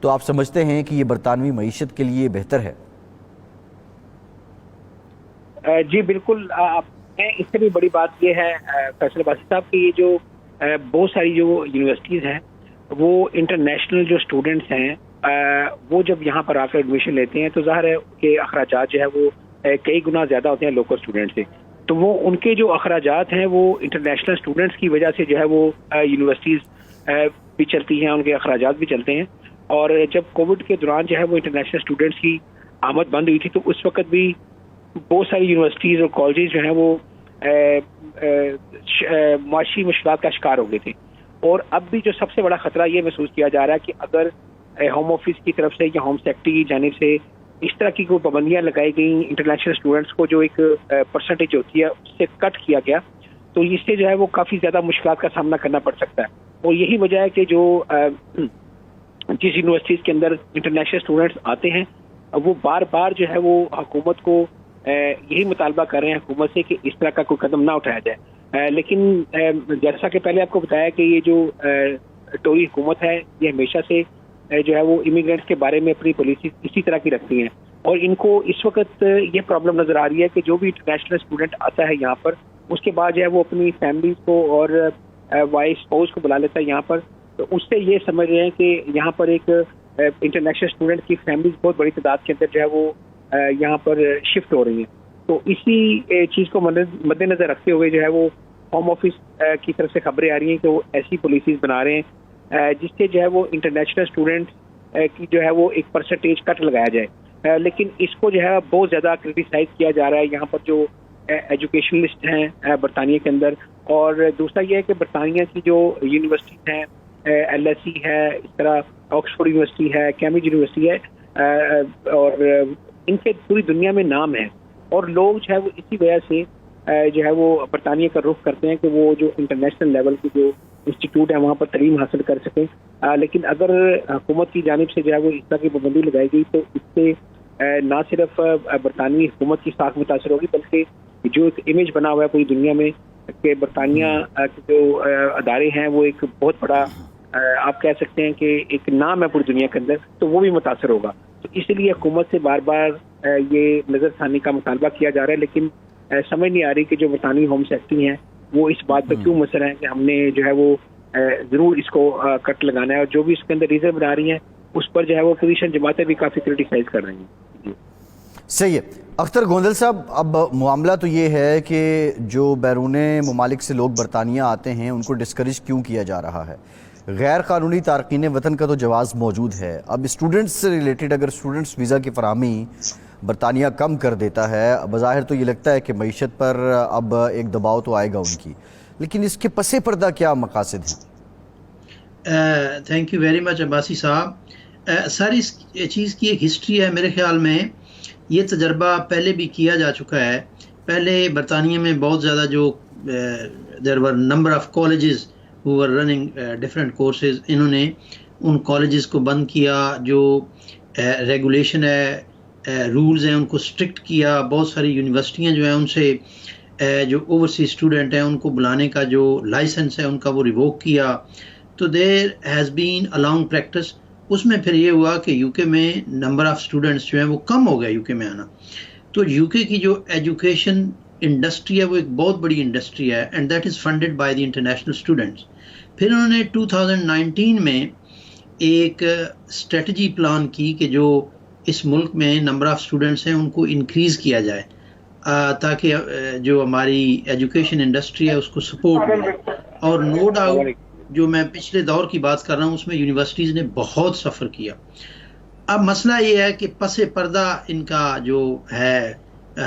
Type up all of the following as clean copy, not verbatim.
تو آپ سمجھتے ہیں کہ یہ برطانوی معیشت کے لیے بہتر ہے؟ جی بالکل. اس سے بھی بڑی بات یہ ہے فیصل عباسی صاحب کہ یہ جو بہت ساری جو یونیورسٹیز ہیں وہ انٹرنیشنل جو اسٹوڈنٹس ہیں وہ جب یہاں پر آ کر ایڈمیشن لیتے ہیں تو ظاہر ہے کہ اخراجات جو ہے وہ کئی گنا زیادہ ہوتے ہیں لوکل اسٹوڈنٹ سے. تو وہ ان کے جو اخراجات ہیں وہ انٹرنیشنل اسٹوڈنٹس کی وجہ سے جو ہے وہ یونیورسٹیز بھی چلتی ہیں, ان کے اخراجات بھی چلتے ہیں. اور جب کووڈ کے دوران جو ہے وہ انٹرنیشنل اسٹوڈنٹس کی آمد بند ہوئی تھی تو اس وقت بھی بہت ساری یونیورسٹیز اور کالجز جو ہیں وہ معاشی مشکلات کا شکار ہو گئے تھے. اور اب بھی جو سب سے بڑا خطرہ یہ محسوس کیا جا رہا ہے کہ اگر ہوم آفس کی طرف سے یا ہوم سیکٹری کی جانب سے اس طرح کی کوئی پابندیاں لگائی گئیں, انٹرنیشنل اسٹوڈنٹس کو جو ایک پرسنٹیج ہوتی ہے اس سے کٹ کیا گیا, تو اس سے جو ہے وہ کافی زیادہ مشکلات کا سامنا کرنا پڑ سکتا ہے. اور یہی وجہ ہے کہ جو جس یونیورسٹیز کے اندر انٹرنیشنل اسٹوڈنٹس آتے ہیں وہ بار بار جو ہے وہ حکومت کو یہی مطالبہ کر رہے ہیں حکومت سے کہ اس طرح کا کوئی قدم نہ اٹھایا جائے. لیکن جیسا کہ پہلے آپ کو بتایا کہ یہ جو ٹوری حکومت ہے یہ ہمیشہ سے جو ہے وہ امیگرینٹس کے بارے میں اپنی پالیسی اسی طرح کی رکھتی ہیں, اور ان کو اس وقت یہ پرابلم نظر آ رہی ہے کہ جو بھی انٹرنیشنل اسٹوڈنٹ آتا ہے یہاں پر اس کے بعد جو ہے وہ اپنی فیملیز کو اور وائف اسپاؤس کو بلا لیتا ہے یہاں پر. تو اس سے یہ سمجھ رہے ہیں کہ یہاں پر ایک انٹرنیشنل اسٹوڈنٹ کی فیملیز بہت بڑی تعداد کے اندر جو ہے وہ یہاں پر شفٹ ہو رہی ہیں. تو اسی چیز کو مد نظر رکھتے ہوئے جو ہے وہ ہوم آفس کی طرف سے خبریں آ رہی ہیں کہ وہ ایسی پالیسیز بنا رہے ہیں جس سے جو ہے وہ انٹرنیشنل اسٹوڈنٹ کی جو ہے وہ ایک پرسنٹیج کٹ لگایا جائے. لیکن اس کو جو ہے بہت زیادہ کرٹیسائز کیا جا رہا ہے یہاں پر جو ایجوکیشنلسٹ ہیں برطانیہ کے اندر. اور دوسرا یہ ہے کہ برطانیہ کی جو یونیورسٹیز ہیں ایل ایس سی ہے, اس طرح آکسفورڈ یونیورسٹی ہے, کیمبرج یونیورسٹی ہے, اور ان سے پوری دنیا میں نام ہے. اور لوگ جو ہے وہ اسی وجہ سے جو ہے وہ برطانیہ کا رخ کرتے ہیں کہ وہ جو انٹرنیشنل لیول کی جو انسٹیٹیوٹ ہے وہاں پر تعلیم حاصل کر سکیں. لیکن اگر حکومت کی جانب سے جو ہے وہ اس طرح کی پابندی لگائی گئی تو اس سے نہ صرف برطانوی حکومت کی ساکھ متاثر ہوگی بلکہ جو ایک امیج بنا ہوا ہے پوری دنیا میں کہ برطانیہ کے جو ادارے ہیں وہ ایک بہت بڑا آپ کہہ سکتے ہیں کہ ایک نام ہے پوری دنیا کے اندر, تو وہ بھی متاثر ہوگا. تو اس لیے حکومت سے بار بار یہ نظر ثانی کا مطالبہ کیا جا رہا ہے, لیکن سمجھ نہیں آ رہی کہ جو برطانوی ہوم سیکٹری ہیں وہ اس بات پہ کیوں مصر ہیں کہ ہم نے جو ہے وہ ضرور اس کو کٹ لگانا ہے. اور جو بھی اس کے اندر ریزن بنا رہی ہیں اس پر جو ہے وہ اپوزیشن جماعتیں بھی کافی کرٹیسائز کر رہی ہیں. صحیح ہے. اختر گوندل صاحب, اب معاملہ تو یہ ہے کہ جو بیرون ممالک سے لوگ برطانیہ آتے ہیں ان کو ڈسکریج کیوں کیا جا رہا ہے؟ غیر قانونی تارکین وطن کا تو جواز موجود ہے. اب اسٹوڈنٹس سے ریلیٹڈ اگر اسٹوڈنٹس ویزا کی فراہمی برطانیہ کم کر دیتا ہے, بظاہر تو یہ لگتا ہے کہ معیشت پر اب ایک دباؤ تو آئے گا ان کی, لیکن اس کے پس پردہ کیا مقاصد ہیں؟ Thank you very much Abbasi صاحب. ساری اس چیز کی ایک ہسٹری ہے. میرے خیال میں یہ تجربہ پہلے بھی کیا جا چکا ہے. پہلے برطانیہ میں بہت زیادہ جو there were number of colleges who were running different courses, انہوں نے ان کالجز کو بند کیا. جو ریگولیشن ہے, رولز ہیں, ان کو اسٹرکٹ کیا. بہت ساری یونیورسٹیاں جو ہیں ان سے جو اوورسیز اسٹوڈنٹ ہیں ان کو بلانے کا جو لائسنس ہے ان کا وہ ریووک کیا. تو there has been a long practice. اس میں پھر یہ ہوا کہ یو کے میں نمبر آف اسٹوڈنٹس جو ہیں وہ کم ہو گیا یو کے میں آنا. تو یو کے کی جو ایجوکیشن انڈسٹری ہے وہ ایک بہت بڑی انڈسٹری ہے, and that is funded by the international students. پھر انہوں نے 2019 میں ایک اسٹریٹجی پلان کی کہ جو اس ملک میں نمبر آف اسٹوڈنٹس ہیں ان کو انکریز کیا جائے تاکہ جو ہماری ایجوکیشن انڈسٹری ہے اس کو سپورٹ ملے. اور نو ڈاؤٹ جو میں پچھلے دور کی بات کر رہا ہوں اس میں یونیورسٹیز نے بہت سفر کیا. اب مسئلہ یہ ہے کہ پس پردہ ان کا جو ہے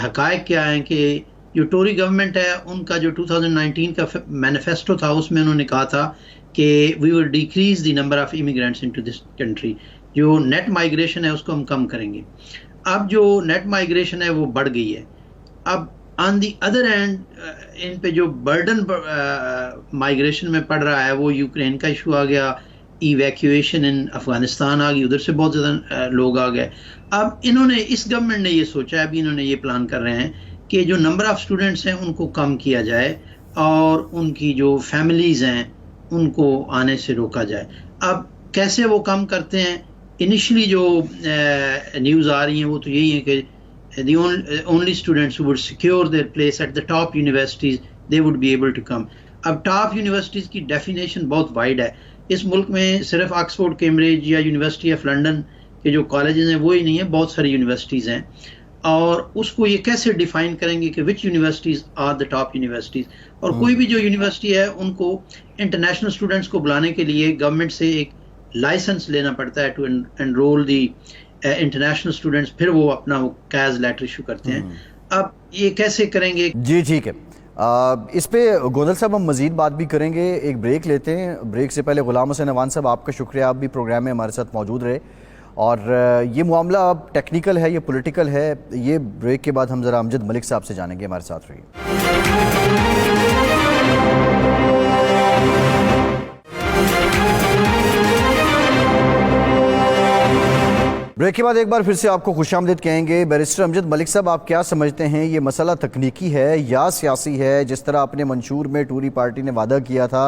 حقائق کیا ہیں کہ جو ٹوری گورنمنٹ ہے ان کا جو 2019 کا مینیفیسٹو تھا اس میں انہوں نے کہا تھا کہ we will decrease the number of immigrants into this country. جو نیٹ مائیگریشن ہے اس کو ہم کم کریں گے. اب جو نیٹ مائیگریشن ہے وہ بڑھ گئی ہے. اب آن دی ادر اینڈ ان پہ جو برڈن مائیگریشن میں پڑ رہا ہے وہ یوکرین کا ایشو آ گیا, ایویکویشن ان افغانستان آ گئی, ادھر سے بہت زیادہ لوگ آ گئے. اب انہوں نے اس گورنمنٹ نے یہ سوچا ہے, ابھی انہوں نے یہ پلان کر رہے ہیں کہ جو نمبر آف اسٹوڈنٹس ہیں ان کو کم کیا جائے اور ان کی جو فیملیز ہیں ان کو آنے سے روکا جائے. اب کیسے وہ کم کرتے ہیں انیشلی جو نیوز آ رہی ہیں وہ تو یہی ہے کہ the only students who would secure their place at the top universities they would be able to come. اب ٹاپ یونیورسٹیز کی ڈیفینیشن بہت وائڈ ہے. اس ملک میں صرف آکسفورڈ کیمبرج یا یونیورسٹی آف لنڈن کے جو کالجز ہیں وہی نہیں ہیں, بہت ساری یونیورسٹیز ہیں, اور اس کو یہ کیسے ڈیفائن کریں گے کہ which universities are the top universities. اور کوئی بھی جو یونیورسٹی ہے ان کو انٹرنیشنل اسٹوڈنٹس کو بلانے کے لیے گورنمنٹ سے ایک لائسنس لینا پڑتا ہے to enrol the international students, پھر وہ اپنا وہ کیز لیٹر ایشو کرتے ہیں. اب یہ کیسے کریں گے؟ جی ٹھیک ہے, اس پہ گوندل صاحب ہم مزید بات بھی کریں گے. ایک بریک لیتے ہیں. بریک سے پہلے غلام حسین عوان صاحب آپ کا شکریہ, آپ بھی پروگرام میں ہمارے ساتھ موجود رہے. اور یہ معاملہ اب ٹیکنیکل ہے, یہ پولیٹیکل ہے, یہ بریک کے بعد ہم ذرا امجد ملک صاحب سے جانیں گے. ہمارے ساتھ رہیے. بریک کے بعد ایک بار پھر سے آپ کو خوش آمدید کہیں گے. بیرسٹر امجد ملک صاحب, آپ کیا سمجھتے ہیں یہ مسئلہ تکنیکی ہے یا سیاسی ہے؟ جس طرح اپنے منشور میں ٹوری پارٹی نے وعدہ کیا تھا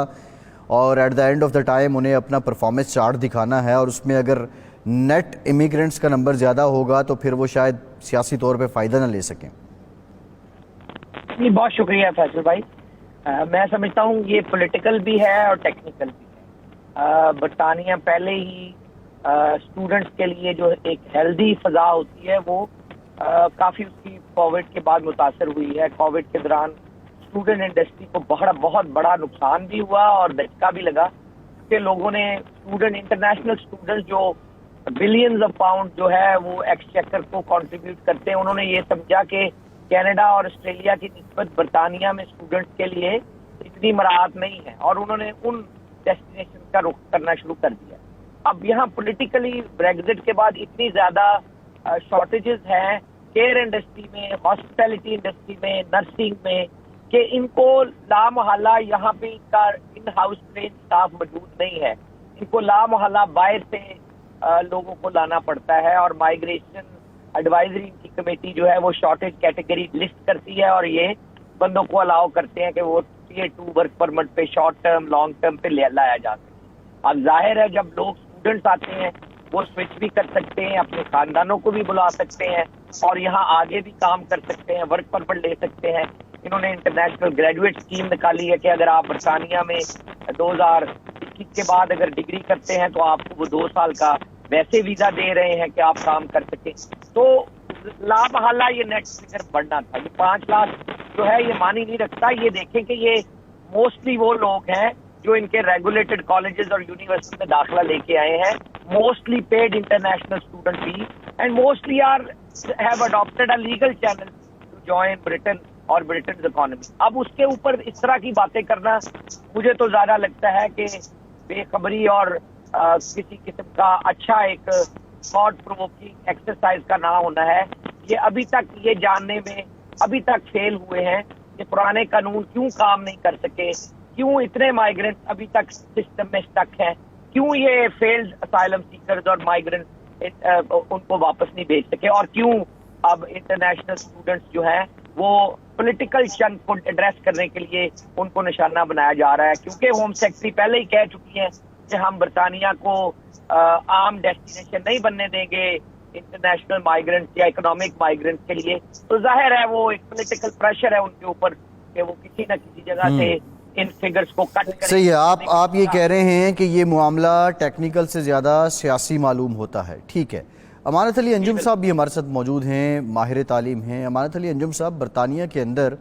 اور at the end of the time انہیں اپنا پرفارمنس چارٹ دکھانا ہے, اور اس میں اگر نیٹ امیگرینٹس کا نمبر زیادہ ہوگا تو پھر وہ شاید سیاسی طور پہ فائدہ نہ لے سکیں. جی بہت شکریہ فیصل بھائی. میں سمجھتا ہوں یہ پولیٹیکل بھی ہے اور ٹیکنیکل بھی ہے. برطانیہ پہلے ہی اسٹوڈنٹس کے لیے جو ایک ہیلدی فضا ہوتی ہے وہ کافی اس کی کووڈ کے بعد متاثر ہوئی ہے. کووڈ کے دوران اسٹوڈنٹ انڈسٹری کو بہت بڑا نقصان بھی ہوا اور دھچکا بھی لگا کہ لوگوں نے انٹرنیشنل اسٹوڈنٹ جو بلینز آف پاؤنڈ جو ہے وہ ایکسچیکر کو کنٹریبیوٹ کرتے ہیں, انہوں نے یہ سمجھا کہ کینیڈا اور آسٹریلیا کی نسبت برطانیہ میں اسٹوڈنٹس کے لیے اتنی مراعات نہیں ہے, اور انہوں نے ان ڈیسٹینیشن کا رخ کرنا شروع کر دیا. اب یہاں پولیٹیکلی بریگزٹ کے بعد اتنی زیادہ شارٹیجز ہیں کیئر انڈسٹری میں, ہاسپٹیلٹی انڈسٹری میں, نرسنگ میں, کہ ان کو لامحالہ یہاں پہ ان کا ان ہاؤس ٹرین اسٹاف موجود نہیں ہے. ان کو لامحالہ باہر سے لوگوں کو لانا پڑتا ہے, اور مائیگریشن ایڈوائزری کی کمیٹی جو ہے وہ شارٹیج کیٹیگری لسٹ کرتی ہے اور یہ بندوں کو الاؤ کرتے ہیں کہ وہ ٹیئر 2 ورک پرمٹ پہ شارٹ ٹرم لانگ ٹرم پہ لایا جا سکے. اب ظاہر ہے جب لوگ اسٹوڈنٹس آتے ہیں وہ سوئچ بھی کر سکتے ہیں, اپنے خاندانوں کو بھی بلا سکتے ہیں اور یہاں آگے بھی کام کر سکتے ہیں, ورک پرمٹ لے سکتے ہیں. انہوں نے انٹرنیشنل گریجویٹ اسکیم نکالی ہے کہ اگر آپ برطانیہ میں 2021 کے بعد اگر ڈگری کرتے ہیں تو آپ کو وہ 2 سال کا ویسے ویزا دے رہے ہیں کہ آپ کام کر سکیں. تو لامحالہ یہ نیٹ فگر بڑھنا تھا. یہ 5 لاکھ جو ہے یہ معنی نہیں رکھتا. یہ دیکھیں کہ یہ موسٹلی وہ لوگ ہیں جو ان کے ریگولیٹڈ کالجز اور یونیورسٹی میں داخلہ لے کے آئے ہیں, موسٹلی پیڈ انٹرنیشنل اسٹوڈنٹ بھی, and mostly have adopted a legal channel to join Britain اور برٹنز اکانومی. اب اس کے اوپر اس طرح کی باتیں کرنا مجھے تو زیادہ لگتا ہے کہ بے خبری اور کسی قسم کا اچھا ایک تھاٹ پرووکنگ ایکسرسائز کا نہ ہونا ہے. یہ ابھی تک یہ جاننے میں ابھی تک فیل ہوئے ہیں کہ پرانے قانون کیوں کام نہیں کر سکے, کیوں اتنے مائیگرنٹ ابھی تک سسٹم میں سٹک ہیں, کیوں یہ فیلڈ اسائلم سیکرز اور مائیگرنٹ ان کو واپس نہیں بھیج سکے, اور کیوں اب انٹرنیشنل اسٹوڈنٹس جو ہیں وہ پولیٹیکل چنک کو ایڈریس کرنے کے لیے ان کو نشانہ بنایا جا رہا ہے. کیونکہ ہوم سیکرٹری پہلے ہی کہہ چکی ہیں کہ ہم برطانیہ کو عام ڈیسٹینیشن نہیں بننے دیں گے انٹرنیشنل مائیگرنٹ یا اکنامک مائیگرنٹ کے لیے. تو ظاہر ہے وہ ایک پولیٹیکل پریشر ہے ان کے اوپر کہ وہ کسی نہ کسی جگہ سے ان فگرز کو کٹ کریں. صحیح ہے, آپ یہ کہہ رہے ہیں کہ یہ معاملہ ٹیکنیکل سے زیادہ سیاسی معلوم ہوتا ہے. ٹھیک ہے, امانت علی انجم صاحب بھی ہمارے ساتھ موجود ہیں, ماہر تعلیم ہیں. امانت علی انجم صاحب, برطانیہ کے اندر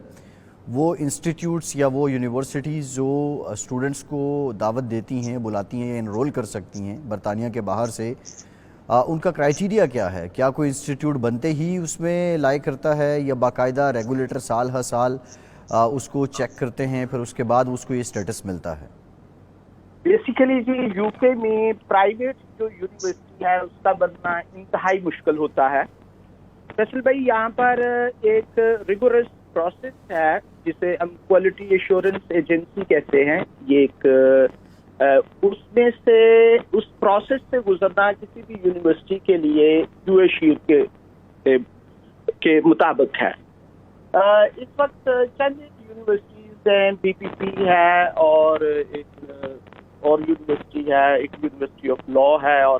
وہ انسٹیٹیوٹس یا وہ یونیورسٹیز جو اسٹوڈنٹس کو دعوت دیتی ہیں, بلاتی ہیں, انرول کر سکتی ہیں برطانیہ کے باہر سے, ان کا کرائیٹیریا کیا ہے؟ کیا کوئی انسٹیٹیوٹ بنتے ہی اس میں لائق کرتا ہے یا باقاعدہ ریگولیٹر سال ہر سال اس کو چیک کرتے ہیں پھر اس کے بعد اس کو یہ اسٹیٹس ملتا ہے؟ بیسیکلی جی یو کے میں پرائیویٹ جو یونیورسٹی ہے اس کا بننا انتہائی مشکل ہوتا ہے. فیصل بھائی, یہاں پر ایک ریگورس پروسیس ہے جسے ہم کوالٹی ایشورنس ایجنسی کہتے ہیں. یہ ایک اس میں سے اس پروسیس سے گزرنا کسی بھی یونیورسٹی کے لیے یو اے شیٹ کے مطابق ہے. اس وقت چند یونیورسٹیز ہیں, بی پی پی ہے اور ایک اور یونیورسٹی ہے, ایک یونیورسٹی آف لا ہے اور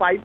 5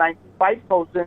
95,000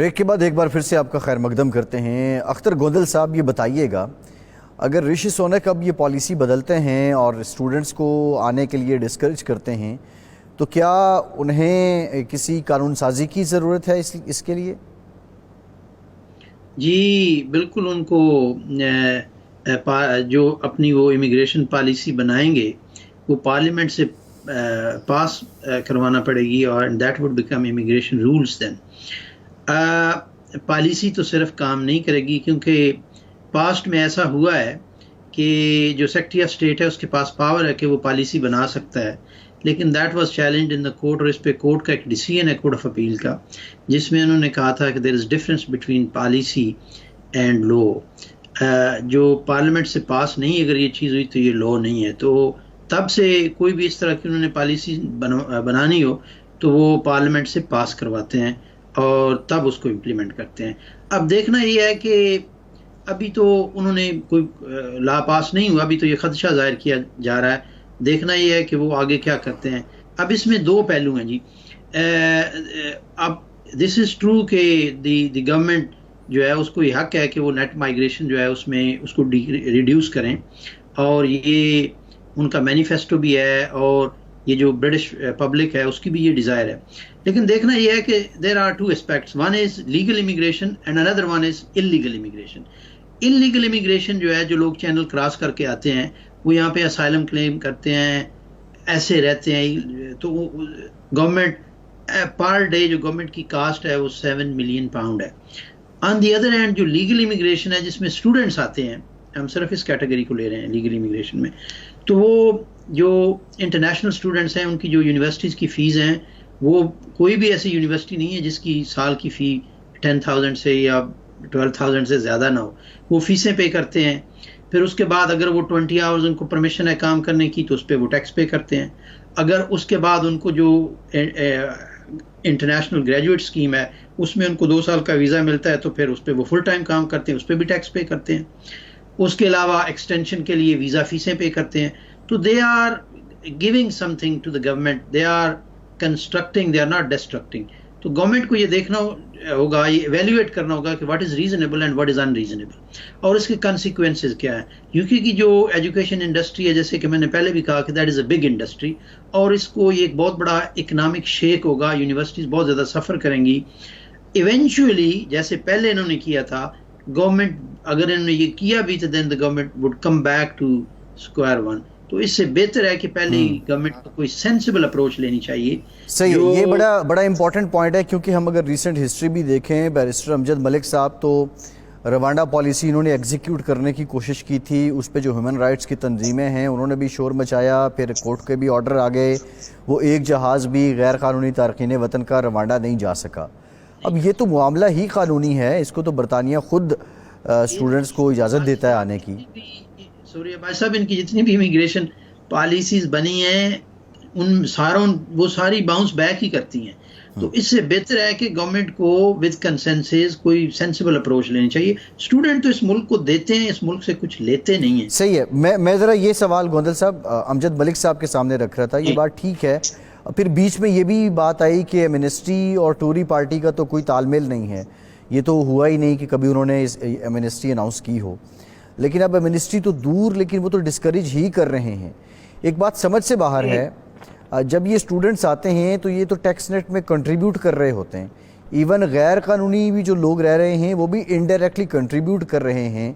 بریک کے بعد ایک بار پھر سے آپ کا خیر مقدم کرتے ہیں. اختر گوندل صاحب یہ بتائیے گا, اگر رشی سونک اب یہ پالیسی بدلتے ہیں اور اسٹوڈنٹس کو آنے کے لیے ڈسکریج کرتے ہیں تو کیا انہیں کسی قانون سازی کی ضرورت ہے اس کے لیے؟ جی بالکل, ان کو جو اپنی وہ امیگریشن پالیسی بنائیں گے وہ پارلیمنٹ سے پاس کروانا پڑے گی, اور that would become immigration rules. Then policy تو صرف کام نہیں کرے گی, کیونکہ پاسٹ میں ایسا ہوا ہے کہ جو سیکرٹری آف اسٹیٹ ہے اس کے پاس پاور ہے کہ وہ پالیسی بنا سکتا ہے, لیکن that was challenged in the court, اور اس پہ کورٹ کا ایک ڈیسیژن ہے کورٹ آف اپیل کا, جس میں انہوں نے کہا تھا کہ دیر is difference between policy and لو. جو پارلیمنٹ سے پاس نہیں اگر یہ چیز ہوئی تو یہ لا نہیں ہے. تو تب سے کوئی بھی اس طرح کی انہوں نے پالیسی بنانی ہو تو وہ پارلیمنٹ سے پاس کرواتے ہیں اور تب اس کو امپلیمنٹ کرتے ہیں. اب دیکھنا یہ ہے کہ ابھی تو انہوں نے کوئی لا پاس نہیں ہوا, ابھی تو یہ خدشہ ظاہر کیا جا رہا ہے. دیکھنا یہ ہے کہ وہ آگے کیا کرتے ہیں. اب اس میں دو پہلو ہیں جی. اب دس از ٹرو کہ دی گورنمنٹ جو ہے اس کو یہ حق ہے کہ وہ نیٹ مائگریشن جو ہے اس میں اس کو ریڈیوس کریں, اور یہ ان کا مینیفیسٹو بھی ہے, اور یہ جو برٹش پبلک ہے اس کی بھی یہ ڈیزائر ہے. لیکن دیکھنا یہ ہے کہ there are two aspects, one is legal immigration and اندر one is illegal immigration. Illegal immigration جو ہے, جو لوگ چینل کراس کر کے آتے ہیں, وہ یہاں پہ اسائلم کلیم کرتے ہیں, ایسے رہتے ہیں, تو گورنمنٹ پر ڈے جو گورنمنٹ کی کاسٹ ہے وہ 7 ملین پاؤنڈ ہے. آن دی ادر ہینڈ جو لیگل امیگریشن ہے جس میں اسٹوڈنٹس آتے ہیں, ہم صرف اس کیٹیگری کو لے رہے ہیں لیگل امیگریشن میں, تو وہ جو انٹرنیشنل اسٹوڈنٹس ہیں ان کی جو یونیورسٹیز کی فیس ہیں, وہ کوئی بھی ایسی یونیورسٹی نہیں ہے جس کی سال کی فی 10,000 سے یا 12,000 سے زیادہ نہ ہو. وہ فیسیں پے کرتے ہیں, پھر اس کے بعد اگر وہ 20 آورز ان کو پرمیشن ہے کام کرنے کی تو اس پہ وہ ٹیکس پے کرتے ہیں. اگر اس کے بعد ان کو جو انٹرنیشنل گریجویٹ اسکیم ہے اس میں ان کو 2 سال کا ویزا ملتا ہے تو پھر اس پہ وہ فل ٹائم کام کرتے ہیں, اس پہ بھی ٹیکس پے کرتے ہیں. اس کے علاوہ ایکسٹینشن کے لیے ویزا فیسیں پے کرتے ہیں. تو they are giving something to the government, they are constructing, they are not distracting. تو گورنمنٹ کو یہ دیکھنا ہوگا, یہ ایویلیویٹ کرنا ہوگا کہ what is reasonable and what is in reasonable, اور اس کے کنسیکوینسز کیا ہیں. یوکے کی جو ایجوکیشن انڈسٹری ہے, جیسے کہ میں نے پہلے بھی کہا کہ that is a big industry, اور اس کو یہ ایک بہت بڑا اکنامک شیک ہوگا, یونیورسٹیز بہت زیادہ سفر کریں گی. ایونچولی جیسے پہلے انہوں نے کیا تھا, گورنمنٹ اگر انہوں نے یہ کیا بھی تو then the government would come back to square one. تو اس سے بہتر ہے کہ پہلے گورنمنٹ کو کوئی سینسیبل اپروچ لینی چاہیے. صحیح, یہ بڑا امپورٹنٹ پوائنٹ ہے, کیونکہ ہم اگر ریسنٹ ہسٹری بھی دیکھیں, بیرسٹر امجد ملک صاحب تو روانڈا پالیسی انہوں نے ایگزیکیوٹ کرنے کی کوشش کی تھی, اس پہ جو ہیومن رائٹس کی تنظیمیں ہیں انہوں نے بھی شور مچایا, پھر کورٹ کے بھی آرڈر آ گئے, وہ ایک جہاز بھی غیر قانونی تارکین وطن کا روانڈا نہیں جا سکا. اب یہ تو معاملہ ہی قانونی ہے, اس کو تو برطانیہ خود اسٹوڈنٹس کو اجازت دیتا ہے آنے کی. سوریہ بھائی صاحب, ان کی جتنی بھی امیگریشن پالیسیز بنی ہیں وہ ساری باؤنس بیک ہی کرتی ہیں. تو اس سے بہتر ہے کہ گورنمنٹ کو ود کنسنسس کوئی سینسیبل اپروچ لینی چاہیے. اسٹوڈنٹ تو اس ملک کو دیتے ہیں, اس ملک سے کچھ لیتے نہیں ہیں. صحیح ہے. میں ذرا یہ سوال گوندل صاحب امجد ملک صاحب کے سامنے رکھ رہا تھا, یہ بات ٹھیک ہے, پھر بیچ میں یہ بھی بات آئی کہ ایمنسٹی اور ٹوری پارٹی کا تو کوئی تال میل نہیں ہے, یہ تو ہوا ہی نہیں کہ کبھی انہوں نے ایمنسٹی اناؤنس کی ہو. لیکن اب ایمنسٹی تو دور, لیکن وہ تو ڈسکریج ہی کر رہے ہیں. ایک بات سمجھ سے باہر ہے, جب یہ اسٹوڈنٹس آتے ہیں تو یہ تو ٹیکس نیٹ میں کنٹریبیوٹ کر رہے ہوتے ہیں, ایون غیر قانونی بھی جو لوگ رہ رہے ہیں وہ بھی انڈائریکٹلی کنٹریبیوٹ کر رہے ہیں.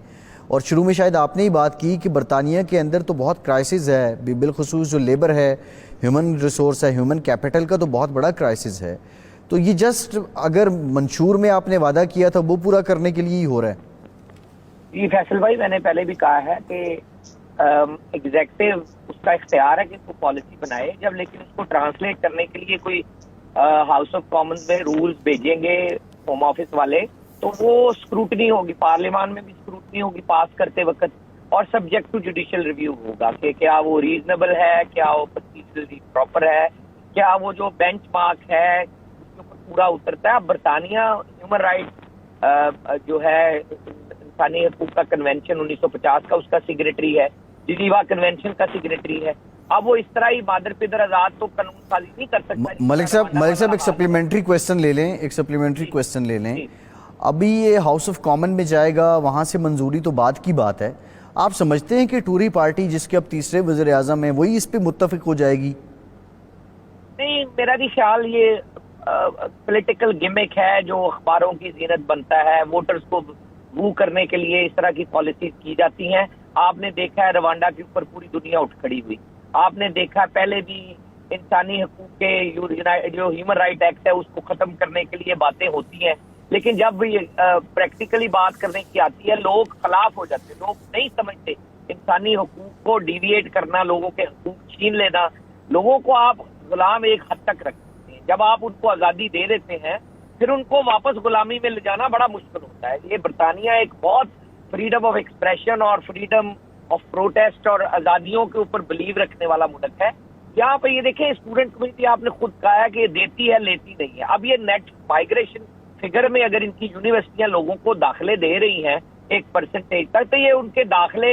اور شروع میں شاید آپ نے ہی بات کی کہ برطانیہ کے اندر تو بہت کرائسس ہے, بالخصوص جو لیبر ہے, ہیومن ریسورس ہے, ہیومن کیپٹل کا تو بہت بڑا کرائسس ہے. تو یہ جسٹ اگر منشور میں آپ نے وعدہ کیا تھا وہ پورا کرنے کے لیے ہی ہو رہا ہے. جی فیصل بھائی, میں نے پہلے بھی کہا ہے کہ ایگزیکٹو اس کا اختیار ہے کہ اس کو پالیسی بنائے جب, لیکن اس کو ٹرانسلیٹ کرنے کے لیے کوئی ہاؤس آف کامنز میں رولز بھیجیں گے ہوم آفس والے تو وہ اسکروٹنی ہوگی, پارلیمان میں بھی اسکروٹنی ہوگی پاس کرتے وقت, اور سبجیکٹ ٹو جوڈیشل ریویو ہوگا کہ کیا وہ ریزنیبل ہے, کیا وہ پروسیجرلی پراپر ہے, کیا وہ جو بینچ مارک ہے اس کے اوپر پورا اترتا ہے. اب برطانیہ ہیومن رائٹ جو ہے انسانی حقوق کا کنونشن 1950 کا اس کا سگریٹری ہے, جنیوا کنونشن کا سگریٹری ہے, اب وہ اس طرح ہی مادر پدر آزاد تو قانون سازی نہیں کر سکتا. ملک صاحب ایک سپلیمنٹری کویسچن لے لیں. ابھی یہ ہاؤس آف کامن میں جائے گا, وہاں سے منظوری تو بعد کی بات ہے. آپ سمجھتے ہیں کہ ٹوری پارٹی جس کے اب تیسرے وزیر اعظم ہیں وہی اس پہ متفق ہو جائے گی؟ نہیں, میرا بھی خیال یہ پولیٹیکل گمک ہے جو اخباروں کی زینت بنتا ہے, ووٹرز کو وو کرنے کے لیے اس طرح کی پالیسیز کی جاتی ہیں. آپ نے دیکھا ہے روانڈا کے اوپر پوری دنیا اٹھ کھڑی ہوئی. آپ نے دیکھا پہلے بھی انسانی حقوق کے جو ہیومن رائٹ ایکٹ ہے اس کو ختم کرنے کے لیے باتیں ہوتی ہیں, لیکن جب پریکٹیکلی بات کرنے کی آتی ہے لوگ خلاف ہو جاتے ہیں. لوگ نہیں سمجھتے انسانی حقوق کو ڈیویٹ کرنا, لوگوں کے حقوق چھین لینا, لوگوں کو آپ غلام ایک حد تک رکھتے ہیں. جب آپ ان کو آزادی دے دیتے ہیں پھر ان کو واپس غلامی میں لے جانا بڑا مشکل ہوتا ہے. یہ برطانیہ ایک بہت فریڈم آف ایکسپریشن اور فریڈم آف پروٹیسٹ اور آزادیوں کے اوپر بلیو رکھنے والا ملک ہے. یہاں پہ یہ دیکھیں اسٹوڈنٹ کمیونٹی آپ نے خود کہا ہے کہ یہ دیتی ہے لیتی نہیں ہے. اب یہ نیٹ مائگریشن فگر میں اگر ان کی یونیورسٹیاں لوگوں کو داخلے دے رہی ہیں 1% تک, تو یہ ان کے داخلے,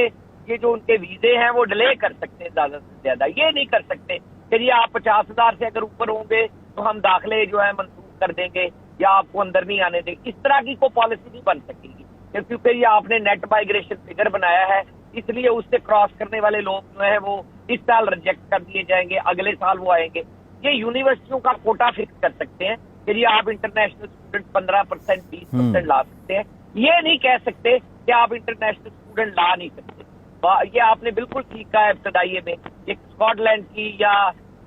یہ جو ان کے ویزے ہیں وہ ڈیلے کر سکتے ہیں زیادہ سے زیادہ. یہ نہیں کر سکتے کہ یہ آپ 50,000 سے اگر اوپر ہوں گے تو ہم داخلے جو ہے منسوخ کر دیں گے یا آپ کو اندر نہیں آنے دیں گے. اس طرح کی کوئی پالیسی نہیں بن سکے گی کیونکہ یہ آپ نے نیٹ مائگریشن فگر بنایا ہے, اس لیے اس سے کراس کرنے والے لوگ جو ہیں وہ اس سال ریجیکٹ کر دیے جائیں گے, اگلے سال وہ آئیں گے. یہ یونیورسٹیوں کا کوٹا فکس کر سکتے ہیں کہ یہ آپ انٹرنیشنل اسٹوڈنٹ 15% 20% لا سکتے ہیں. یہ نہیں کہہ سکتے کہ آپ انٹرنیشنل اسٹوڈنٹ لا نہیں سکتے. یہ آپ نے بالکل ٹھیک کہا ہے ابتدائیے میں, ایک اسکاٹ لینڈ کی یا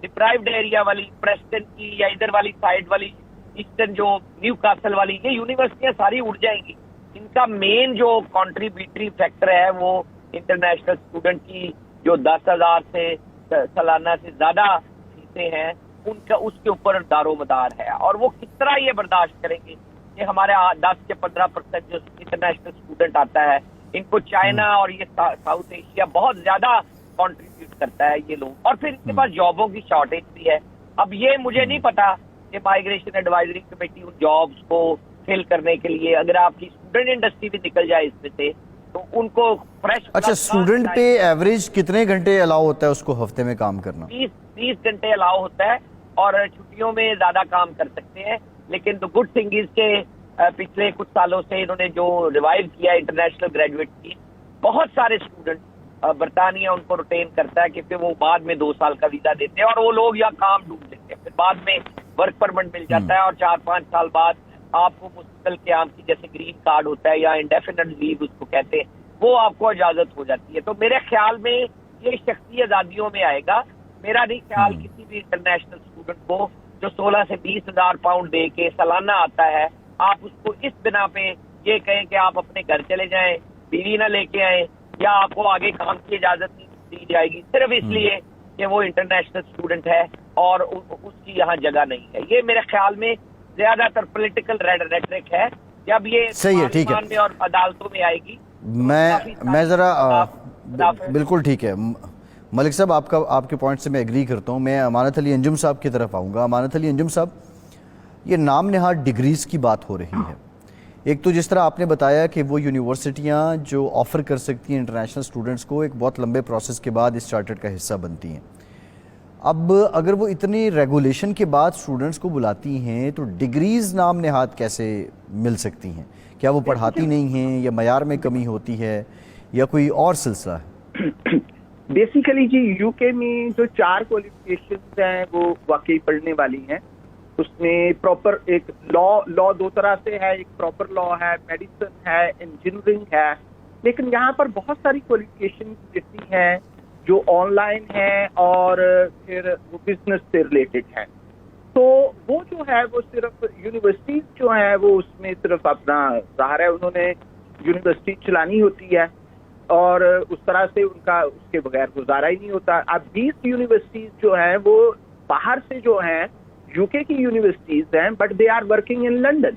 ڈپرائیوڈ ایریا والی, پریسٹن کی یا ادھر والی سائڈ والی, ایسٹرن جو نیو کاسل والی, یہ یونیورسٹیاں ساری اڑ جائیں گی. ان کا مین جو کنٹریبیوٹری فیکٹر ہے وہ انٹرنیشنل اسٹوڈنٹ کی جو 10,000 سے سالانہ سے زیادہ فیسیں ہیں ان کا اس کے اوپر دار و مدار ہے. اور وہ کس طرح یہ برداشت کریں گے کہ ہمارے 10 سے 15% جو انٹرنیشنل اسٹوڈنٹ آتا ہے ان کو چائنا اور یہ ساؤتھ ایشیا بہت زیادہ کنٹریبیوٹ کرتا ہے یہ لوگ, اور پھر ان کے پاس جابوں کی شارٹیج بھی ہے. اب یہ مجھے نہیں پتا کہ migration advisory committee in jobs کو فل کرنے کے لیے اگر آپ کی اسٹوڈنٹ انڈسٹری بھی نکل جائے اس میں سے تو ان کو فریش. اچھا, اسٹوڈنٹ پہ ایوریج کتنے گھنٹے الاؤ ہوتا ہے اس کو ہفتے میں کام کرنا؟ 30 گھنٹے الاؤ ہوتا ہے اور چھٹیوں میں زیادہ کام کر سکتے ہیں. لیکن تو گڈ تھنگ از کہ پچھلے کچھ سالوں سے انہوں نے جو ریوائیو کیا انٹرنیشنل گریجویٹ کی, بہت سارے اسٹوڈنٹ برطانیہ ان کو ریٹین کرتا ہے کیونکہ وہ بعد میں 2 سال کا ویزا دیتے ہیں اور وہ لوگ یا کام ڈھونڈ لیتے ہیں, پھر بعد میں ورک پرمٹ مل جاتا ہے اور 4-5 سال بعد آپ کو مستقل قیام کی جیسے گرین کارڈ ہوتا ہے یا انڈیفینٹ لیو اس کو کہتے ہیں, وہ آپ کو اجازت ہو جاتی ہے. تو میرے خیال میں یہ شخصی آزادیوں میں آئے گا. میرا نہیں خیال کسی بھی انٹرنیشنل اسٹوڈنٹ کو جو 16 سے 20,000 پاؤنڈ دے کے سالانہ آتا ہے آپ اس کو اس بنا پہ یہ کہیں کہ آپ اپنے گھر چلے جائیں, بیوی نہ لے کے آئیں یا آپ کو آگے کام کی اجازت نہیں دی جائے گی صرف اس لیے کہ وہ انٹرنیشنل اسٹوڈنٹ ہے اور اس کی یہاں جگہ نہیں ہے. یہ میرے خیال میں زیادہ تر پولیٹیکل ریٹرک ہے. جب یہ پارلیمان میں اور عدالتوں میں آئے گی میں ذرا بالکل ٹھیک ہے ملک صاحب, آپ کے پوائنٹ سے میں ایگری کرتا ہوں. میں امانت علی انجم صاحب کی طرف آؤں گا. امانت علی انجم صاحب, یہ نام نہاد ڈگریز کی بات ہو رہی ہے. ایک تو جس طرح آپ نے بتایا کہ وہ یونیورسٹیاں جو آفر کر سکتی ہیں انٹرنیشنل اسٹوڈنٹس کو ایک بہت لمبے پروسیس کے بعد اس چارٹر کا حصہ بنتی ہیں. اب اگر وہ اتنی ریگولیشن کے بعد اسٹوڈنٹس کو بلاتی ہیں تو ڈگریز نام نہاد کیسے مل سکتی ہیں؟ کیا وہ پڑھاتی نہیں ہیں یا معیار میں کمی ہوتی ہے یا کوئی اور سلسلہ ہے؟ بیسیکلی جی یو کے میں جو 4 کوالیفکیشنز ہیں وہ واقعی پڑھنے والی ہیں. اس میں پراپر ایک لا 2 طرح سے ہے, ایک پراپر لا ہے, میڈیسن ہے, انجینئرنگ ہے. لیکن یہاں پر بہت ساری کوالیفکیشن ایسی ہیں جو آن لائن ہیں اور پھر وہ بزنس سے ریلیٹڈ ہیں. تو وہ جو ہے وہ صرف یونیورسٹیز جو ہیں وہ اس میں صرف اپنا ظاہر ہے انہوں نے یونیورسٹی چلانی ہوتی ہے اور اس طرح سے ان کا اس کے بغیر گزارا ہی نہیں ہوتا. اب 20 یونیورسٹیز جو ہیں وہ باہر سے جو ہیں یو کے کی یونیورسٹیز ہیں but they are working in London.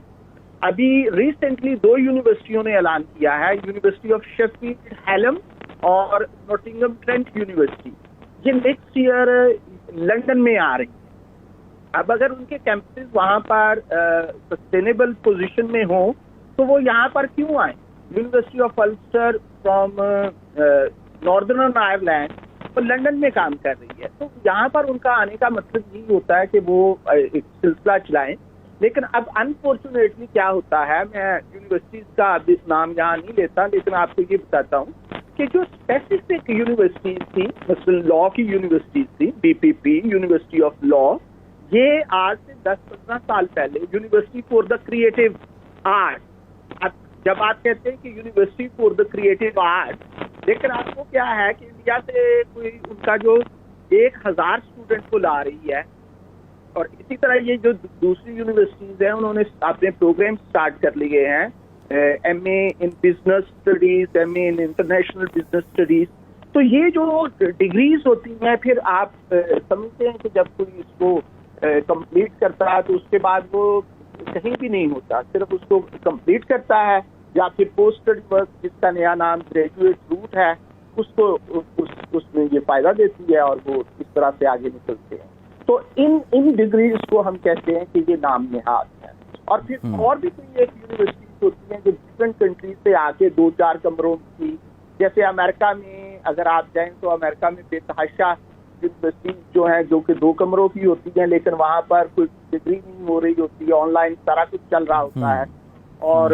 ابھی ریسنٹلی 2 یونیورسٹیوں نے اعلان کیا ہے, یونیورسٹی آف شیفیلڈ ہیلم اور نوٹنگھم ٹرینٹ یونیورسٹی, یہ نیکسٹ ایئر لنڈن میں آ رہی ہیں. اب اگر ان کے کیمپسز وہاں پر سسٹینیبل پوزیشن میں ہوں تو وہ یہاں پر کیوں آئیں؟ University of Ulster from northern Ireland وہ لندن میں کام کر رہی ہے. تو یہاں پر ان کا آنے کا مطلب یہی ہوتا ہے کہ وہ ایک سلسلہ چلائیں. لیکن اب انفارچونیٹلی کیا ہوتا ہے, میں یونیورسٹیز کا اب نام یہاں نہیں لیتا, لیکن آپ کو یہ بتاتا ہوں کہ جو اسپیسیفک یونیورسٹیز تھی, مثلا لا کی یونیورسٹیز تھی, B P P university of law, یہ آج سے 10-15 سال پہلے university for the creative art. اب جب آپ کہتے ہیں کہ university for the creative art, لیکن آپ کو کیا ہے کہ انڈیا سے کوئی ان کا جو 1000 اسٹوڈنٹ کو لا رہی ہے, اور اسی طرح یہ جو دوسری یونیورسٹیز ہیں انہوں نے اپنے پروگرام سٹارٹ کر لیے ہیں, M A in business studies, M A in international business studies. تو یہ جو ڈگریز ہوتی ہیں, پھر آپ سمجھتے ہیں کہ جب کوئی اس کو کمپلیٹ کرتا ہے تو اس کے بعد وہ کہیں بھی نہیں ہوتا, صرف اس کو کمپلیٹ کرتا ہے, یا پھر پوسٹ اسٹڈی ورک جس کا نیا نام گریجویٹ روٹ ہے اس کو اس میں یہ فائدہ دیتی ہے, اور وہ اس طرح سے آگے نکلتے ہیں. تو ان ڈگریز کو ہم کہتے ہیں کہ یہ نام نہاد ہے. اور پھر اور بھی کوئی ایک یونیورسٹیز ہوتی ہیں جو ڈفرینٹ کنٹریز سے آ کے 2-4 کمروں کی, جیسے امریکہ میں اگر آپ جائیں تو امریکہ میں بے تحاشا یونیورسٹیز جو ہیں جو کہ 2 کمروں کی ہوتی ہیں, لیکن وہاں پر کوئی ڈگری نہیں ہو رہی ہوتی, آن لائن سارا کچھ چل رہا ہوتا ہے, اور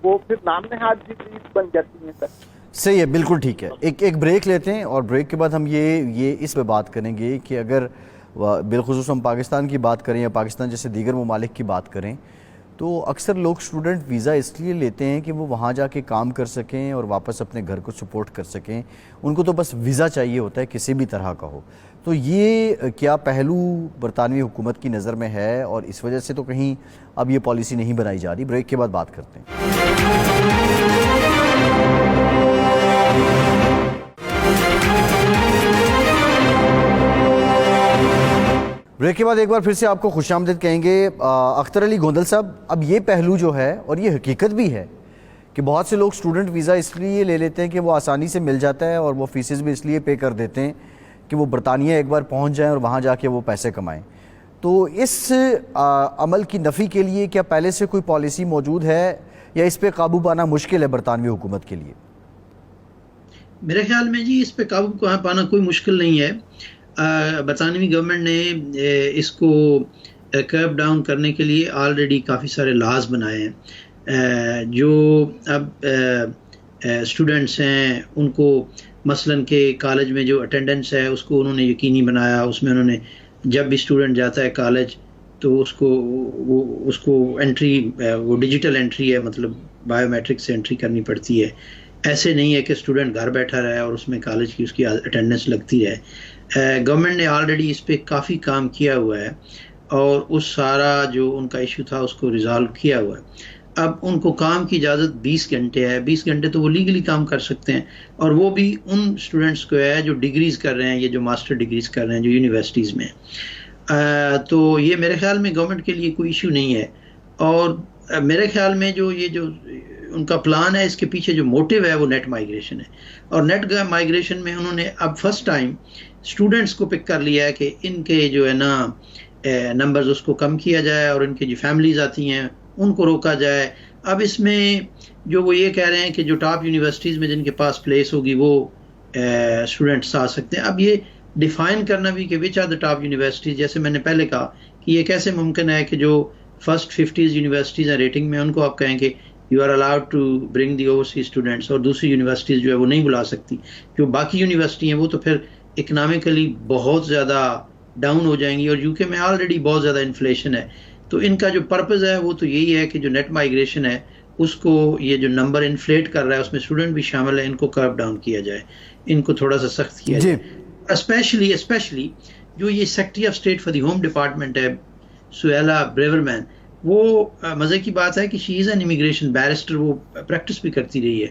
وہ پھر نام نہاد ڈگریز بن جاتی ہیں. سر صحیح ہے, بالکل ٹھیک ہے. ایک بریک لیتے ہیں, اور بریک کے بعد ہم یہ اس پہ بات کریں گے کہ اگر بالخصوص ہم پاکستان کی بات کریں یا پاکستان جیسے دیگر ممالک کی بات کریں, تو اکثر لوگ اسٹوڈنٹ ویزا اس لیے لیتے ہیں کہ وہ وہاں جا کے کام کر سکیں اور واپس اپنے گھر کو سپورٹ کر سکیں. ان کو تو بس ویزا چاہیے ہوتا ہے, کسی بھی طرح کا ہو. تو یہ کیا پہلو برطانوی حکومت کی نظر میں ہے, اور اس وجہ سے تو کہیں اب یہ پالیسی نہیں بنائی جا رہی؟ بریک کے بعد بات کرتے ہیں. بریک کے بعد ایک بار پھر سے آپ کو خوش آمدید کہیں گے. اختر علی گوندل صاحب, اب یہ پہلو جو ہے, اور یہ حقیقت بھی ہے کہ بہت سے لوگ اسٹوڈنٹ ویزا اس لیے لے لیتے ہیں کہ وہ آسانی سے مل جاتا ہے, اور وہ فیسز بھی اس لیے پے کر دیتے ہیں کہ وہ برطانیہ ایک بار پہنچ جائیں اور وہاں جا کے وہ پیسے کمائیں. تو اس عمل کی نفی کے لیے کیا پہلے سے کوئی پالیسی موجود ہے, یا اس پہ قابو پانا مشکل ہے برطانوی حکومت کے لیے؟ میرے خیال میں جی اس پہ قابو پانا کوئی مشکل نہیں ہے. برطانوی گورنمنٹ نے اس کو کرب ڈاؤن کرنے کے لیے آلریڈی کافی سارے لاز بنائے ہیں, جو اب اسٹوڈنٹس ہیں ان کو مثلاً کہ کالج میں جو اٹینڈنس ہے اس کو انہوں نے یقینی بنایا. اس میں انہوں نے جب بھی اسٹوڈنٹ جاتا ہے کالج تو اس کو انٹری, وہ ڈیجیٹل انٹری ہے, مطلب بایو میٹرک سے انٹری کرنی پڑتی ہے. ایسے نہیں ہے کہ اسٹوڈنٹ گھر بیٹھا رہے اور اس میں کالج کی اس کی اٹینڈنس لگتی رہے. گورنمنٹ نے آلریڈی اس پہ کافی کام کیا ہوا ہے, اور اس سارا جو ان کا ایشو تھا اس کو ریزالو کیا ہوا ہے. اب ان کو کام کی اجازت 20 گھنٹے ہے. 20 گھنٹے تو وہ لیگلی کام کر سکتے ہیں, اور وہ بھی ان اسٹوڈنٹس کو ہے جو ڈگریز کر رہے ہیں, یہ جو ماسٹر ڈگریز کر رہے ہیں جو یونیورسٹیز میں. تو یہ میرے خیال میں گورنمنٹ کے لیے کوئی ایشو نہیں ہے. اور میرے خیال میں جو ان کا پلان ہے, اس کے پیچھے جو موٹیو ہے وہ نیٹ مائیگریشن ہے. اور نیٹ مائیگریشن میں انہوں نے اب فرسٹ ٹائم اسٹوڈنٹس کو پک کر لیا ہے کہ ان کے جو ہے نا نمبرز اس کو کم کیا جائے, اور ان کی جو فیملیز آتی ہیں ان کو روکا جائے. اب اس میں جو وہ یہ کہہ رہے ہیں کہ جو ٹاپ یونیورسٹیز میں جن کے پاس پلیس ہوگی وہ اسٹوڈنٹس آ سکتے ہیں. اب یہ ڈیفائن کرنا بھی کہ which are the top universities, جیسے میں نے پہلے کہا کہ یہ کیسے ممکن ہے کہ جو فرسٹ 50 یونیورسٹیز ہیں ریٹنگ میں, ان کو آپ کہیں کہ you are allowed to bring the overseas students, اور دوسری یونیورسٹیز جو ہے وہ نہیں بلا سکتی. جو باقی یونیورسٹی ہیں وہ تو پھر اکنامکلی بہت زیادہ ڈاؤن ہو جائیں گی, اور یو کے میں آلریڈی بہت زیادہ انفلیشن ہے. تو ان کا جو پرپز ہے وہ تو یہی ہے کہ جو نیٹ مائیگریشن ہے اس کو, یہ جو نمبر انفلیٹ کر رہا ہے اس میں اسٹوڈنٹ بھی شامل ہے, ان کو کرب ڈاؤن کیا جائے, ان کو تھوڑا سا سخت کیا جائے. اسپیشلی جو یہ secretary of state for the home department ہے سویلا بریورمین, وہ مزے کی بات ہے کہ شی از این امیگریشن بیرسٹر, وہ پریکٹس بھی کرتی رہی ہے.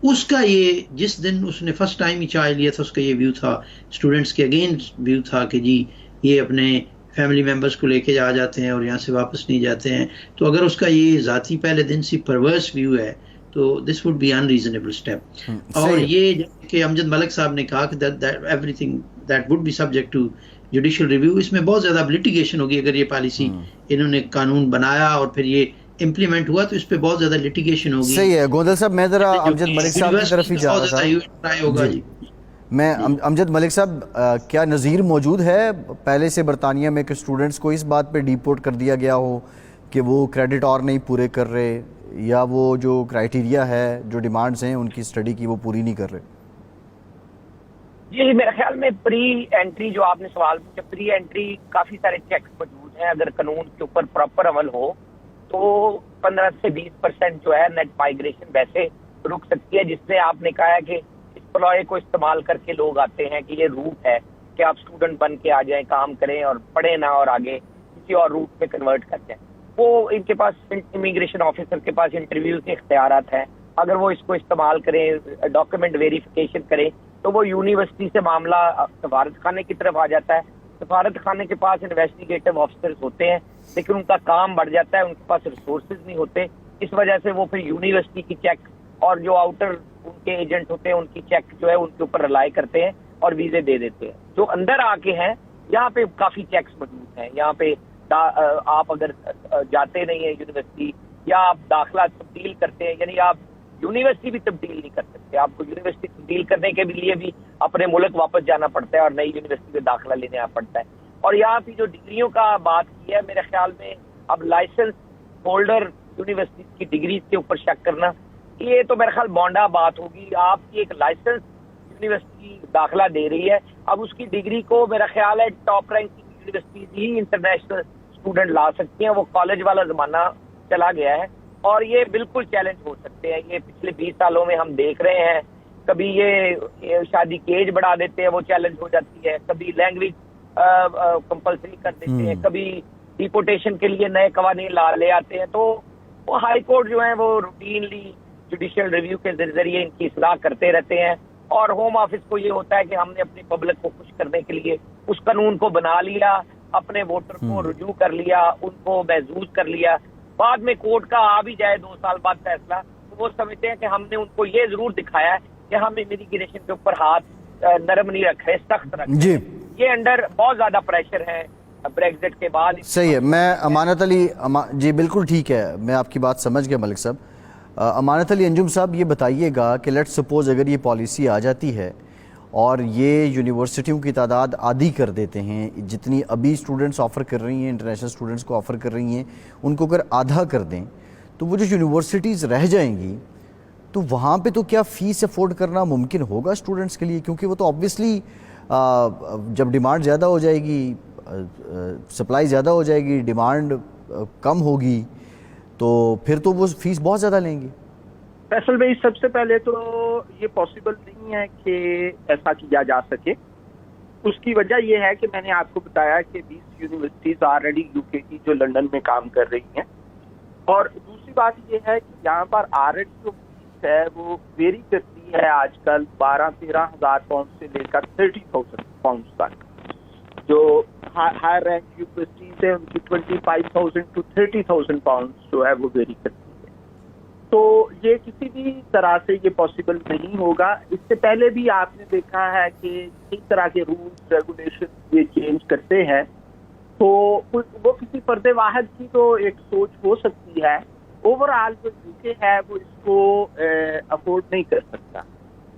اس کا یہ جس دن اس نے فرسٹ ٹائم ہی چارج لیا تھا, اس کا یہ ویو تھا, اسٹوڈنٹس کے اگینسٹ ویو تھا کہ جی یہ اپنے فیملی ممبرس کو لے کے آ جاتے ہیں اور یہاں سے واپس نہیں جاتے ہیں. تو اگر اس کا یہ ذاتی پہلے دن سے پرورس ویو ہے تو this would be an reasonable step. اور یہ کہ امجد ملک صاحب نے کہا کہ everything that would be subject to judicial review, اس میں بہت زیادہ لٹیگیشن ہوگی. اگر یہ پالیسی انہوں نے قانون بنایا اور پھر یہ امپلیمنٹ ہوا تو اس پہ بہت زیادہ لٹیگیشن ہوگی. صحیح ہے گوندل صاحب, میں ذرا امجد ملک صاحب کی طرف ہی جا رہا تھا. میں امجد ملک صاحب، کیا نظیر موجود ہے پہلے سے برطانیہ میں کہ اسٹوڈنٹس کو اس بات پہ ڈیپورٹ کر دیا گیا ہو کہ وہ کریڈٹ اور نہیں پورے کر رہے، یا وہ جو کرائیٹیریا ہے، جو ڈیمانڈز ہیں ان کی اسٹڈی کی، وہ پوری نہیں کر رہے؟ جی میرے خیال میں پری انٹری جو آپ نے سوال پوچھا، پری انٹری کافی سارے چیکس موجود ہیں. اگر قانون کے اوپر پراپر عمل ہو تو 15 سے 20% جو ہے نیٹ مائگریشن ویسے رک سکتی ہے، جس سے آپ نے کہا ہے کہ اس پلوئے کو استعمال کر کے لوگ آتے ہیں کہ یہ روٹ ہے کہ آپ اسٹوڈنٹ بن کے آ جائیں، کام کریں اور پڑھیں نہ، اور آگے کسی اور روٹ پہ کنورٹ کر جائیں. وہ ان کے پاس امیگریشن آفیسر کے پاس انٹرویو کے اختیارات ہیں. اگر وہ اس کو استعمال کریں، ڈاکیومنٹ ویریفیکیشن کریں، تو وہ یونیورسٹی سے معاملہ سفارت خانے کی طرف آ جاتا ہے. سفارت خانے کے پاس انویسٹیگیٹو آفیسرز ہوتے ہیں، لیکن ان کا کام بڑھ جاتا ہے، ان کے پاس ریسورسز نہیں ہوتے. اس وجہ سے وہ پھر یونیورسٹی کی چیک اور جو آؤٹر ان کے ایجنٹ ہوتے ہیں ان کی چیک جو ہے ان کے اوپر رلائی کرتے ہیں اور ویزے دے دیتے ہیں. جو اندر آ کے ہیں یہاں پہ کافی چیکس موجود ہیں. یہاں پہ آپ اگر جاتے نہیں ہیں یونیورسٹی، یا آپ داخلہ تبدیل کرتے ہیں، یعنی آپ یونیورسٹی بھی تبدیل نہیں کر سکتے، آپ کو یونیورسٹی تبدیل کرنے کے لیے بھی اپنے ملک واپس جانا پڑتا ہے اور نئی یونیورسٹی میں داخلہ لینے پڑتا ہے. اور یہاں پہ جو ڈگریوں کا بات کی ہے، میرے خیال میں اب لائسنس ہولڈر یونیورسٹی کی ڈگریز کے اوپر شک کرنا، یہ تو میرے خیال بونڈا بات ہوگی. آپ کی ایک لائسنس یونیورسٹی داخلہ دے رہی ہے، اب اس کی ڈگری کو میرا خیال ہے ٹاپ رینکنگ یونیورسٹیز ہی انٹرنیشنل اسٹوڈنٹ لا سکتی ہیں. وہ کالج والا زمانہ چلا گیا ہے اور یہ بالکل چیلنج ہو سکتے ہیں. یہ پچھلے 20 سالوں میں ہم دیکھ رہے ہیں، کبھی یہ شادی کی ایج بڑھا دیتے ہیں، وہ چیلنج ہو جاتی ہے، کبھی لینگویج کمپلسری کر دیتے ہیں، کبھی ڈیپورٹیشن کے لیے نئے قوانین لے آتے ہیں. تو وہ ہائی کورٹ جو ہیں وہ روٹینلی جوڈیشل ریویو کے ذریعے ان کی اصلاح کرتے رہتے ہیں. اور ہوم آفس کو یہ ہوتا ہے کہ ہم نے اپنی پبلک کو خوش کرنے کے لیے اس قانون کو بنا لیا، اپنے ووٹر کو رجوع کر لیا، ان کو محظوظ کر لیا. بعد میں کورٹ کا آ بھی جائے 2 سال بعد فیصلہ، تو وہ سمجھتے ہیں کہ ہم نے ان کو یہ ضرور دکھایا ہے کہ ہم امیگریشن کے اوپر ہاتھ نرم نہیں رکھ رہے، سخت رکھ رہے. جی یہ انڈر بہت زیادہ پریشر ہے بریگزٹ کے بعد. صحیح ہے. میں امانت علی جی بالکل ٹھیک ہے، میں آپ کی بات سمجھ گیا ملک صاحب. امانت علی انجم صاحب، یہ بتائیے گا کہ لیٹ سپوز اگر یہ پالیسی آ جاتی ہے اور یہ یونیورسٹیوں کی تعداد آدھی کر دیتے ہیں، جتنی ابھی اسٹوڈنٹس آفر کر رہی ہیں، انٹرنیشنل اسٹوڈنٹس کو آفر کر رہی ہیں، ان کو اگر آدھا کر دیں تو وہ جو یونیورسٹیز رہ جائیں گی تو وہاں پہ تو کیا فیس افورڈ کرنا ممکن ہوگا اسٹوڈنٹس کے لیے؟ کیونکہ وہ تو آبویسلی جب ڈیمانڈ زیادہ ہو جائے گی، سپلائی زیادہ ہو جائے گی، ڈیمانڈ کم ہوگی، تو پھر تو وہ فیس بہت زیادہ لیں گے. فیصل بھائی، سب سے پہلے تو یہ پاسبل نہیں ہے کہ ایسا کیا جا سکے. اس کی وجہ یہ ہے کہ میں نے آپ کو بتایا کہ 20 یونیورسٹیز آلریڈی یو کے کی جو لنڈن میں کام کر رہی ہیں. اور دوسری بات یہ ہے کہ یہاں پر آرٹ جو فیس ہے وہ ویری کرتی ہے آج کل 12-13 ہزار پاؤنڈ سے لے کر 30,000 پاؤنڈ تک. جو ہائر رینک یونیورسٹیز ہیں ان کی 25,000 to 30,000 پاؤنڈ جو ہے وہ ویری کرتی ہے. تو یہ کسی بھی طرح سے یہ پاسبل نہیں ہوگا. اس سے پہلے بھی آپ نے دیکھا ہے کہ کئی طرح کے رولز ریگولیشن یہ چینج کرتے ہیں. تو وہ کسی فرد واحد کی تو ایک سوچ ہو سکتی ہے، اوور آل جو یو کے ہے وہ اس کو افورڈ نہیں کر سکتا.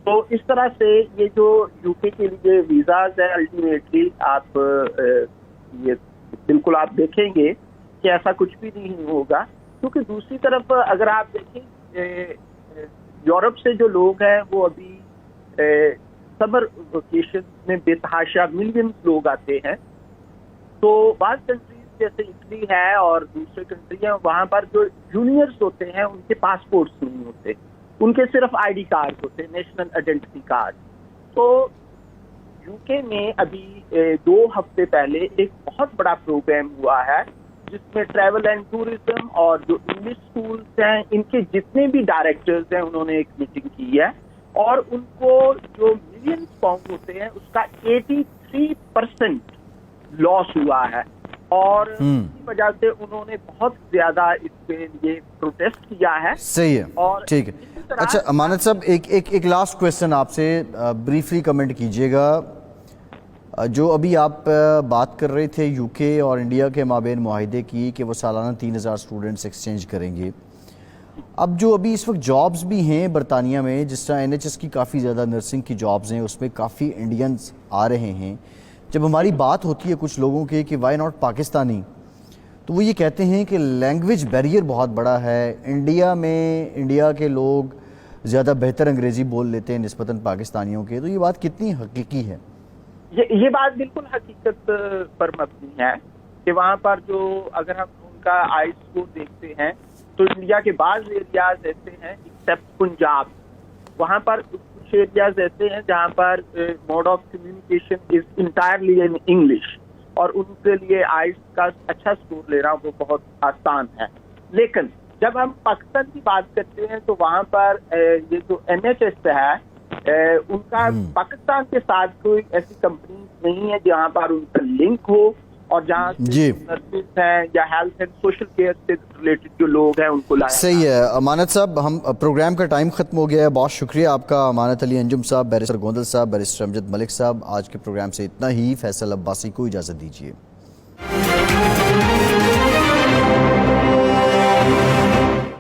تو اس طرح سے یہ جو یو کے لیے ویزاز ہے الٹیمیٹلی آپ یہ بالکل آپ دیکھیں گے کہ ایسا کچھ بھی نہیں ہوگا. کیونکہ دوسری طرف اگر آپ دیکھیں یورپ سے جو لوگ ہیں وہ ابھی سمر ویکیشن میں بے تحاشا ملینز لوگ آتے ہیں. تو بعض کنٹریز جیسے اٹلی ہے اور دوسرے کنٹری ہیں، وہاں پر جو جونیئرز ہوتے ہیں ان کے پاسپورٹس نہیں ہوتے، ان کے صرف آئی ڈی کارڈ ہوتے، نیشنل آئیڈینٹی کارڈ. تو یو کے میں ابھی 2 ہفتے پہلے ایک بہت بڑا پروگرام ہوا ہے جس میں ٹریول اینڈ ٹورزم اور جو انگلش اسکولس ہیں ان کے جتنے بھی ڈائریکٹرز ہیں انہوں نے ایک میٹنگ کی ہے، اور ان کو جو ملینز پاؤنڈ ہوتے ہیں اس کا 83% لاس ہوا ہے. اور اس کی وجہ سے انہوں نے بہت زیادہ اس کے لیے پروٹیسٹ کیا ہے. صحیح ہے، اور ٹھیک ہے. اچھا امانت صاحب، ایک لاسٹ کویسچن آپ سے، بریفلی کمنٹ کیجیے گا. جو ابھی آپ بات کر رہے تھے یو کے اور انڈیا کے مابین معاہدے کی کہ وہ سالانہ 3,000 اسٹوڈنٹس ایکسچینج کریں گے، اب جو ابھی اس وقت جابز بھی ہیں برطانیہ میں، جس طرح NHS کی کافی زیادہ نرسنگ کی جابز ہیں، اس میں کافی انڈینز آ رہے ہیں. جب ہماری بات ہوتی ہے کچھ لوگوں کے کہ وائی ناٹ پاکستانی، تو وہ یہ کہتے ہیں کہ لینگویج بیریئر بہت بڑا ہے. انڈیا کے لوگ زیادہ بہتر انگریزی بول لیتے ہیں نسبتاً پاکستانیوں کے. تو یہ بات کتنی حقیقی ہے؟ یہ بات بالکل حقیقت پر مبنی ہے کہ وہاں پر جو اگر ہم ان کا آئی اسکور دیکھتے ہیں تو انڈیا کے بعض ایریاز ایسے ہیں ایکسیپٹ پنجاب، وہاں پر کچھ ایریاز ایسے ہیں جہاں پر mode of communication is entirely in English, اور ان کے لیے آئیز کا اچھا اسکور لینا وہ بہت آسان ہے. لیکن جب ہم پاکستان کی بات کرتے ہیں تو وہاں پر یہ جو NHS ہے ان کا پاکستان کے ساتھ کوئی ایسی کمپنی نہیں ہے جہاں پر ان کا لنک ہو، اور جہاں نرسز ہیں یا ہیلتھ اینڈ سوشل کیئر سے ریلیٹڈ جو لوگ ہیں ان کو لایا. صحیح ہے. امانت صاحب، ہم پروگرام کا ٹائم ختم ہو گیا ہے. بہت شکریہ آپ کا امانت علی انجم صاحب، بیرسٹر گوندل صاحب، بیرسٹر امجد ملک صاحب. آج کے پروگرام سے اتنا ہی. فیصل عباسی کو اجازت دیجیے.